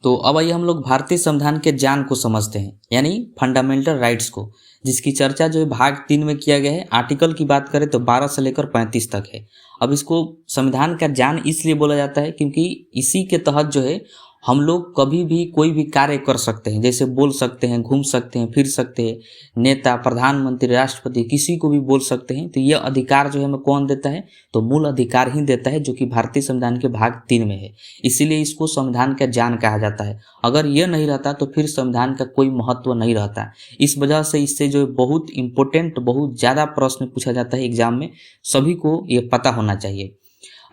तो अब आइए हम लोग भारतीय संविधान के जान को समझते हैं, यानी फंडामेंटल राइट्स को, जिसकी चर्चा जो है भाग 3 में किया गया है। आर्टिकल की बात करें तो 12 से लेकर 35 तक है। अब इसको संविधान का जान इसलिए बोला जाता है क्योंकि इसी के तहत जो है हम लोग कभी भी कोई भी कार्य कर सकते हैं, जैसे बोल सकते हैं, घूम सकते हैं, फिर सकते हैं, नेता, प्रधानमंत्री, राष्ट्रपति किसी को भी बोल सकते हैं। तो यह अधिकार जो है हमें कौन देता है? तो मूल अधिकार ही देता है, जो कि भारतीय संविधान के भाग 3 में है। इसीलिए इसको संविधान का जान कहा जाता है। अगर यह नहीं रहता तो फिर संविधान का कोई महत्व नहीं रहता। इस वजह से इससे जो है बहुत इंपॉर्टेंट, बहुत ज़्यादा प्रश्न पूछा जाता है एग्जाम में, सभी को ये पता होना चाहिए।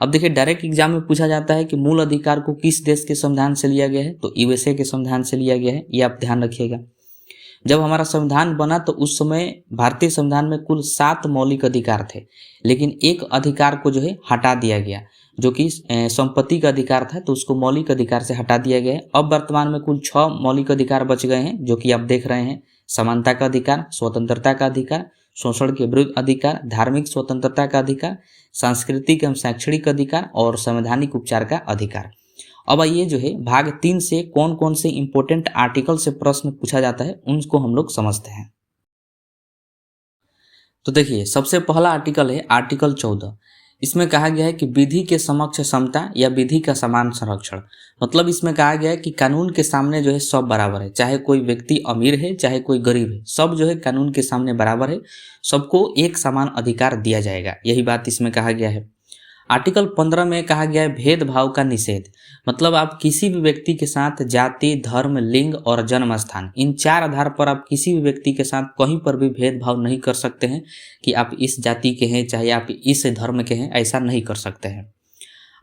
अब देखिए, डायरेक्ट एग्जाम में पूछा जाता है कि मूल अधिकार को किस देश के संविधान से लिया गया है, तो यूएसए के संविधान से लिया गया है। ये आप ध्यान रखिएगा। जब हमारा संविधान बना तो उस समय भारतीय संविधान में कुल 7 मौलिक अधिकार थे, लेकिन एक अधिकार को जो है हटा दिया गया, जो कि संपत्ति का अधिकार था, तो उसको मौलिक अधिकार से हटा दिया गया है। अब वर्तमान में कुल 6 मौलिक अधिकार बच गए हैं, जो कि आप देख रहे हैं। समानता का अधिकार, स्वतंत्रता का अधिकार, शोषण के विरुद्ध अधिकार, धार्मिक स्वतंत्रता का अधिकार, सांस्कृतिक एवं शैक्षणिक अधिकार और संवैधानिक उपचार का अधिकार। अब आइए जो है भाग 3 से कौन कौन से इंपॉर्टेंट आर्टिकल से प्रश्न पूछा जाता है उनको हम लोग समझते हैं। तो देखिए, सबसे पहला आर्टिकल है आर्टिकल 14। इसमें कहा गया है कि विधि के समक्ष समता या विधि का समान संरक्षण। मतलब इसमें कहा गया है कि कानून के सामने जो है सब बराबर है, चाहे कोई व्यक्ति अमीर है चाहे कोई गरीब है, सब जो है कानून के सामने बराबर है, सबको एक समान अधिकार दिया जाएगा। यही बात इसमें कहा गया है। आर्टिकल 15 में कहा गया है भेदभाव का निषेध। मतलब आप किसी भी व्यक्ति के साथ जाति, धर्म, लिंग और जन्म स्थान, इन 4 आधार पर आप किसी भी व्यक्ति के साथ कहीं पर भी भेदभाव नहीं कर सकते हैं कि आप इस जाति के हैं चाहे आप इस धर्म के हैं, ऐसा नहीं कर सकते हैं।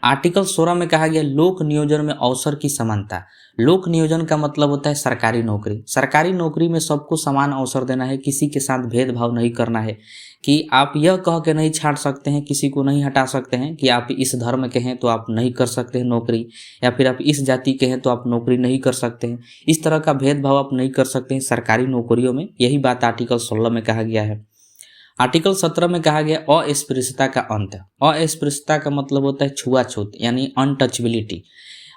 आर्टिकल 16 में कहा गया लोक नियोजन में अवसर की समानता। लोक नियोजन का मतलब होता है सरकारी नौकरी। सरकारी नौकरी में सबको समान अवसर देना है, किसी के साथ भेदभाव नहीं करना है कि आप यह कह के नहीं छांट सकते हैं, किसी को नहीं हटा सकते हैं कि आप इस धर्म के हैं तो आप नहीं कर सकते हैं नौकरी, या फिर आप इस जाति के हैं तो आप नौकरी नहीं कर सकते हैं। इस तरह का भेदभाव आप नहीं कर सकते हैं सरकारी नौकरियों में। यही बात आर्टिकल 16 में कहा गया है। आर्टिकल 17 में कहा गया अस्पृश्यता का अंत। अस्पृश्यता का मतलब होता है छुआछूत, यानी अनटचबिलिटी।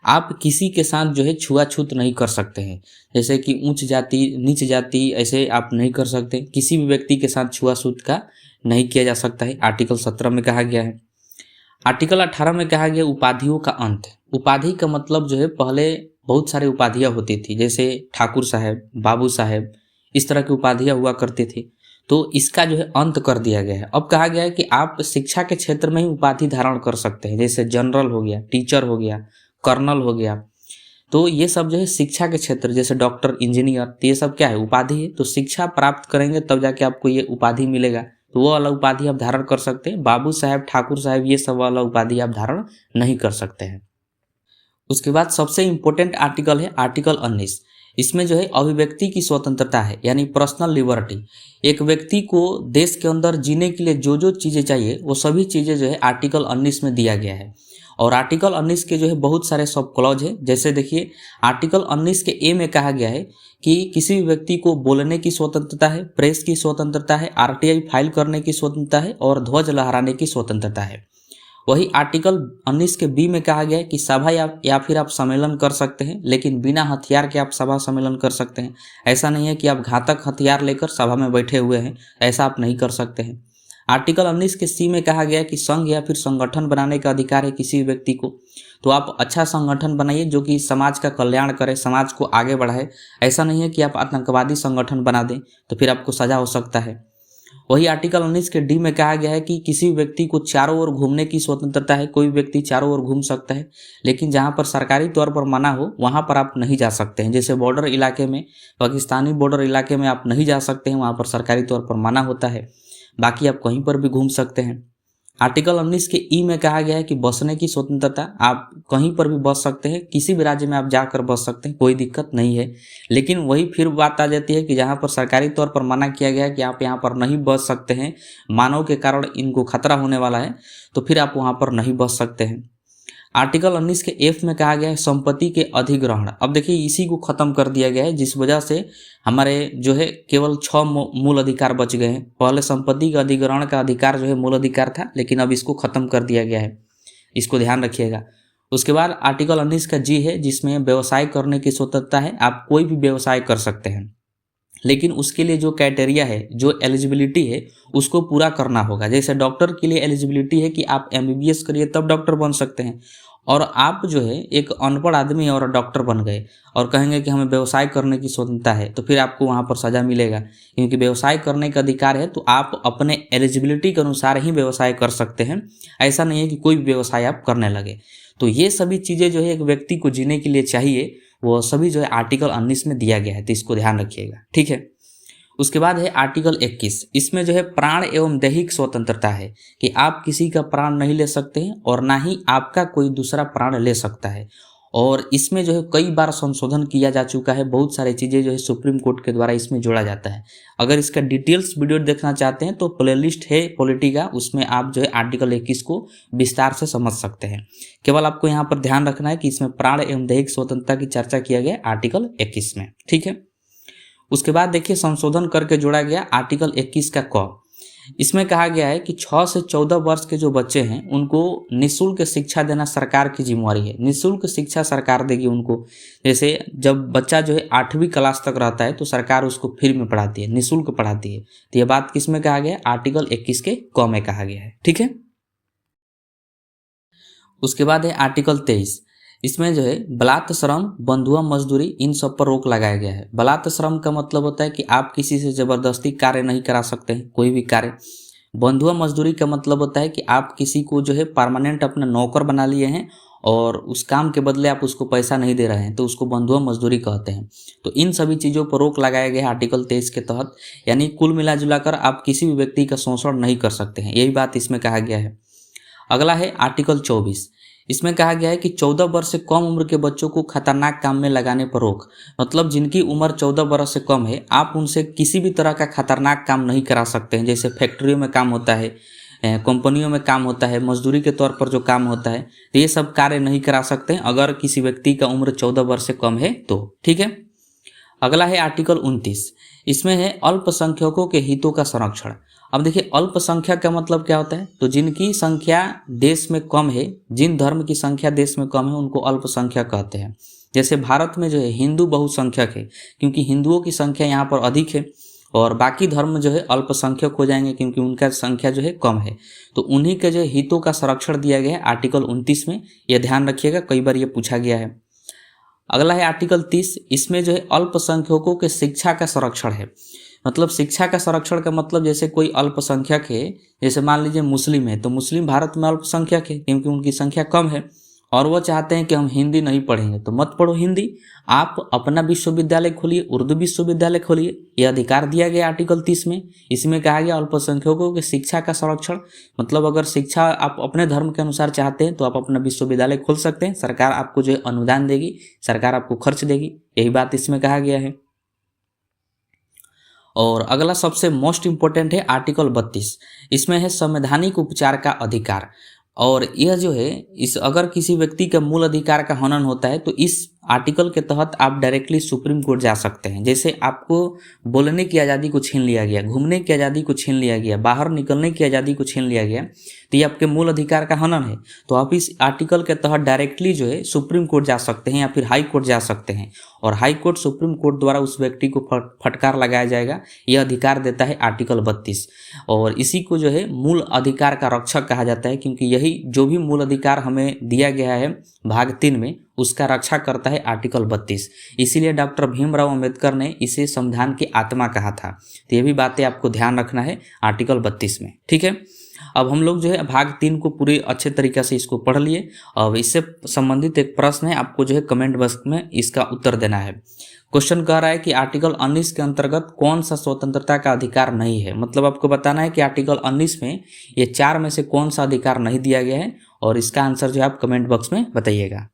आप किसी के साथ जो है छुआछूत नहीं कर सकते हैं, जैसे कि उच्च जाति, नीच जाति, ऐसे आप नहीं कर सकते। किसी भी व्यक्ति के साथ छुआछूत का नहीं किया जा सकता है, आर्टिकल 17 में कहा गया है। आर्टिकल 18 में कहा गया उपाधियों का अंत। उपाधि का मतलब जो है पहले बहुत सारी उपाधियाँ होती थी, जैसे ठाकुर साहब, बाबू साहब, इस तरह की उपाधियाँ हुआ करती थी, तो इसका जो है अंत कर दिया गया है। अब कहा गया है कि आप शिक्षा के क्षेत्र में ही उपाधि धारण कर सकते हैं, जैसे जनरल हो गया, टीचर हो गया, कर्नल हो गया। तो ये सब जो है शिक्षा के क्षेत्र, जैसे डॉक्टर, इंजीनियर, तो ये सब क्या है? उपाधि है। तो शिक्षा प्राप्त करेंगे तब जाके आपको ये उपाधि मिलेगा, तो वो वाला उपाधि आप धारण कर सकते हैं। बाबू साहब, ठाकुर साहब, ये सब वाला उपाधि आप धारण नहीं कर सकते हैं। उसके बाद सबसे इंपॉर्टेंट आर्टिकल है आर्टिकल 19। इसमें जो है अभिव्यक्ति की स्वतंत्रता है, यानी पर्सनल लिबर्टी। एक व्यक्ति को देश के अंदर जीने के लिए जो जो चीज़ें चाहिए वो सभी चीज़ें जो है आर्टिकल 19 में दिया गया है। और आर्टिकल 19 के जो है बहुत सारे सब क्लॉज है। जैसे देखिए, आर्टिकल 19 के ए में कहा गया है कि किसी भी व्यक्ति को बोलने की स्वतंत्रता है, प्रेस की स्वतंत्रता है, आरटीआई फाइल करने की स्वतंत्रता है और ध्वज लहराने की स्वतंत्रता है। वही आर्टिकल 19 के बी में कहा गया है कि सभा या फिर आप सम्मेलन कर सकते हैं, लेकिन बिना हथियार के आप सभा सम्मेलन कर सकते हैं। ऐसा नहीं है कि आप घातक हथियार लेकर सभा में बैठे हुए हैं, ऐसा आप नहीं कर सकते हैं। आर्टिकल 19 के सी में कहा गया है कि संघ या फिर संगठन बनाने का अधिकार है किसी व्यक्ति को। तो आप अच्छा संगठन बनाइए जो कि समाज का कल्याण करे, समाज को आगे बढ़ाए। ऐसा नहीं है कि आप आतंकवादी संगठन बना दें तो फिर आपको सजा हो सकता है। वही आर्टिकल 19 के डी में कहा गया है कि किसी व्यक्ति को चारों ओर घूमने की स्वतंत्रता है। कोई व्यक्ति चारों ओर घूम सकता है, लेकिन जहां पर सरकारी तौर पर मना हो वहां पर आप नहीं जा सकते हैं। जैसे बॉर्डर इलाके में, पाकिस्तानी बॉर्डर इलाके में आप नहीं जा सकते हैं, वहां पर सरकारी तौर पर मना होता है। बाकी आप कहीं पर भी घूम सकते हैं। आर्टिकल 19 के ई में कहा गया है कि बसने की स्वतंत्रता। आप कहीं पर भी बस सकते हैं, किसी भी राज्य में आप जाकर बस सकते हैं, कोई दिक्कत नहीं है। लेकिन वही फिर बात आ जाती है कि जहां पर सरकारी तौर पर मना किया गया है कि आप यहां पर नहीं बस सकते हैं, मानव के कारण इनको खतरा होने वाला है, तो फिर आप वहां पर नहीं बस सकते हैं। आर्टिकल 19 के एफ में कहा गया है संपत्ति के अधिग्रहण। अब देखिए, इसी को खत्म कर दिया गया है, जिस वजह से हमारे जो है केवल 6 मूल अधिकार बच गए हैं। पहले संपत्ति का अधिग्रहण का अधिकार जो है मूल अधिकार था, लेकिन अब इसको खत्म कर दिया गया है, इसको ध्यान रखिएगा। उसके बाद आर्टिकल 19 का जी है, जिसमें व्यवसाय करने की स्वतंत्रता है। आप कोई भी व्यवसाय कर सकते हैं, लेकिन उसके लिए जो क्राइटेरिया है, जो एलिजिबिलिटी है, उसको पूरा करना होगा। जैसे डॉक्टर के लिए एलिजिबिलिटी है कि आप एमबीबीएस करिए तब डॉक्टर बन सकते हैं, और आप जो है एक अनपढ़ आदमी और डॉक्टर बन गए और कहेंगे कि हमें व्यवसाय करने की स्वतंत्रता है, तो फिर आपको वहाँ पर सज़ा मिलेगा। क्योंकि व्यवसाय करने का अधिकार है, तो आप अपने एलिजिबिलिटी के अनुसार ही व्यवसाय कर सकते हैं। ऐसा नहीं है कि कोई भी व्यवसाय आप करने लगे। तो ये सभी चीज़ें जो है एक व्यक्ति को जीने के लिए चाहिए, वो सभी जो है आर्टिकल 19 में दिया गया है, तो इसको ध्यान रखिएगा, ठीक है। उसके बाद है आर्टिकल 21। इसमें जो है प्राण एवं दैहिक स्वतंत्रता है कि आप किसी का प्राण नहीं ले सकते हैं और ना ही आपका कोई दूसरा प्राण ले सकता है। और इसमें जो है कई बार संशोधन किया जा चुका है, बहुत सारी चीज़ें जो है सुप्रीम कोर्ट के द्वारा इसमें जोड़ा जाता है। अगर इसका डिटेल्स वीडियो देखना चाहते हैं तो प्लेलिस्ट है पॉलिटी का, उसमें आप जो है आर्टिकल 21 को विस्तार से समझ सकते हैं। केवल आपको यहाँ पर ध्यान रखना है कि इसमें प्राण एवं दैहिक स्वतंत्रता की चर्चा किया गया आर्टिकल 21 में, ठीक है। उसके बाद देखिए संशोधन करके जोड़ा गया आर्टिकल 21 का क। इसमें कहा गया है कि 6 से 14 वर्ष के जो बच्चे हैं उनको निःशुल्क शिक्षा देना सरकार की जिम्मेवारी है। निःशुल्क शिक्षा सरकार देगी उनको। जैसे जब बच्चा जो है 8वीं क्लास तक रहता है तो सरकार उसको फ्री में पढ़ाती है, निःशुल्क पढ़ाती है। तो यह बात किस में कहा गया है? आर्टिकल 21 के क में कहा गया है, ठीक है। उसके बाद है आर्टिकल 23। इसमें जो है बलात् श्रम, बंधुआ मजदूरी, इन सब पर रोक लगाया गया है। बलात् श्रम का मतलब होता है कि आप किसी से ज़बरदस्ती कार्य नहीं करा सकते हैं, कोई भी कार्य। बंधुआ मजदूरी का मतलब होता है कि आप किसी को जो है परमानेंट अपना नौकर बना लिए हैं और उस काम के बदले आप उसको पैसा नहीं दे रहे हैं, तो उसको बंधुआ मजदूरी कहते हैं। तो इन सभी चीज़ों पर रोक लगाया गया है आर्टिकल 23 के तहत। यानी कुल मिला जुलाकर आप किसी भी व्यक्ति का शोषण नहीं कर सकते हैं, यही बात इसमें कहा गया है। अगला है आर्टिकल 24। इसमें कहा गया है कि 14 वर्ष से कम उम्र के बच्चों को खतरनाक काम में लगाने पर रोक। मतलब जिनकी उम्र 14 वर्ष से कम है, आप उनसे किसी भी तरह का खतरनाक काम नहीं करा सकते हैं। जैसे फैक्ट्रियों में काम होता है, कंपनियों में काम होता है, मजदूरी के तौर पर जो काम होता है, तो ये सब कार्य नहीं करा सकते हैं अगर किसी व्यक्ति का उम्र 14 वर्ष से कम है तो, ठीक है। अगला है आर्टिकल 29। इसमें है अल्पसंख्यकों के हितों का संरक्षण। अब देखिए अल्पसंख्यक का मतलब क्या होता है? तो जिनकी संख्या देश में कम है, जिन धर्म की संख्या देश में कम है, उनको अल्पसंख्यक कहते हैं। जैसे भारत में जो है हिंदू बहुसंख्यक है, क्योंकि हिंदुओं की संख्या यहाँ पर अधिक है, और बाकी धर्म जो है अल्पसंख्यक हो जाएंगे क्योंकि उनका संख्या जो है कम है। तो उन्हीं के जो हितों का संरक्षण दिया गया है आर्टिकल 29 में, यह ध्यान रखिएगा, कई बार ये पूछा गया है। अगला है आर्टिकल 30। इसमें जो है अल्पसंख्यकों के शिक्षा का संरक्षण है। मतलब शिक्षा का संरक्षण का मतलब जैसे कोई अल्पसंख्यक है, जैसे मान लीजिए मुस्लिम है, तो मुस्लिम भारत में अल्पसंख्यक है क्योंकि उनकी संख्या कम है, और वो चाहते हैं कि हम हिंदी नहीं पढ़ेंगे, तो मत पढ़ो हिंदी, आप अपना विश्वविद्यालय खोलिए, उर्दू विश्वविद्यालय खोलिए। यह अधिकार दिया गया आर्टिकल 30 में। इसमें कहा गया अल्पसंख्यकों के शिक्षा का संरक्षण। मतलब अगर शिक्षा आप अपने धर्म के अनुसार चाहते हैं तो आप अपना विश्वविद्यालय खोल सकते हैं, सरकार आपको जो है अनुदान देगी, सरकार आपको खर्च देगी, यही बात इसमें कहा गया है। और अगला सबसे मोस्ट इम्पोर्टेंट है आर्टिकल 32। इसमें है संवैधानिक उपचार का अधिकार। और यह जो है इस अगर किसी व्यक्ति का मूल अधिकार का हनन होता है तो इस आर्टिकल के तहत आप डायरेक्टली सुप्रीम कोर्ट जा सकते हैं। जैसे आपको बोलने की आज़ादी को छीन लिया गया, घूमने की आज़ादी को छीन लिया गया, बाहर निकलने की आज़ादी को छीन लिया गया, तो ये आपके मूल अधिकार का हनन है। तो आप इस आर्टिकल के तहत डायरेक्टली जो है सुप्रीम कोर्ट जा सकते हैं या फिर हाई कोर्ट जा सकते हैं, और हाई कोर्ट सुप्रीम कोर्ट द्वारा उस व्यक्ति को फटकार लगाया जाएगा। यह अधिकार देता है आर्टिकल 32, और इसी को जो है मूल अधिकार का रक्षक कहा जाता है, क्योंकि यही जो भी मूल अधिकार हमें दिया गया है भाग 3 में, उसका रक्षा करता है आर्टिकल 32। इसीलिए डॉक्टर भीमराव अंबेडकर ने इसे संविधान की आत्मा कहा था। तो ये भी बातें आपको ध्यान रखना है आर्टिकल 32 में, ठीक है। अब हम लोग जो है भाग 3 को पूरे अच्छे तरीके से इसको पढ़ लिए। अब इससे संबंधित एक प्रश्न है, आपको जो है कमेंट बॉक्स में इसका उत्तर देना है। क्वेश्चन कह रहा है कि आर्टिकल 19 के अंतर्गत कौन सा स्वतंत्रता का अधिकार नहीं है। मतलब आपको बताना है कि आर्टिकल 19 में ये 4 में से कौन सा अधिकार नहीं दिया गया है, और इसका आंसर जो है आप कमेंट बॉक्स में बताइएगा।